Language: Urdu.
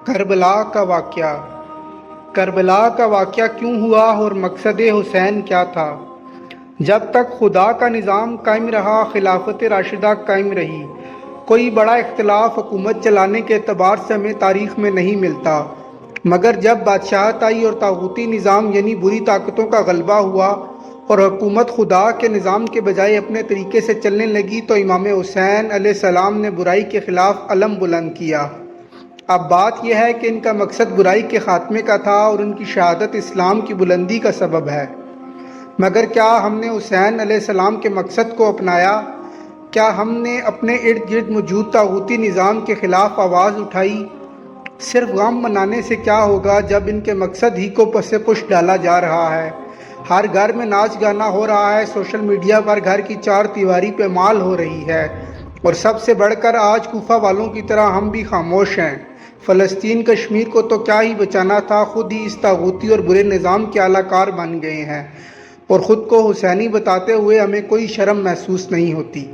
کربلا کا واقعہ کیوں ہوا اور مقصد حسین کیا تھا؟ جب تک خدا کا نظام قائم رہا، خلافت راشدہ قائم رہی۔ کوئی بڑا اختلاف حکومت چلانے کے اعتبار سے ہمیں تاریخ میں نہیں ملتا، مگر جب بادشاہت آئی اور طاغوتی نظام یعنی بری طاقتوں کا غلبہ ہوا اور حکومت خدا کے نظام کے بجائے اپنے طریقے سے چلنے لگی، تو امام حسین علیہ السلام نے برائی کے خلاف علم بلند کیا۔ اب بات یہ ہے کہ ان کا مقصد برائی کے خاتمے کا تھا اور ان کی شہادت اسلام کی بلندی کا سبب ہے۔ مگر کیا ہم نے حسین علیہ السلام کے مقصد کو اپنایا؟ کیا ہم نے اپنے ارد گرد موجود طاغوتی نظام کے خلاف آواز اٹھائی؟ صرف غم منانے سے کیا ہوگا جب ان کے مقصد ہی کو پس پش ڈالا جا رہا ہے؟ ہر گھر میں ناچ گانا ہو رہا ہے، سوشل میڈیا پر گھر کی چار دیواری پہ مال ہو رہی ہے، اور سب سے بڑھ کر آج کوفہ والوں کی طرح ہم بھی خاموش ہیں۔ فلسطین کشمیر کو تو کیا ہی بچانا تھا، خود ہی اس طاغوتی اور برے نظام کے اعلی کار بن گئے ہیں، اور خود کو حسینی بتاتے ہوئے ہمیں کوئی شرم محسوس نہیں ہوتی۔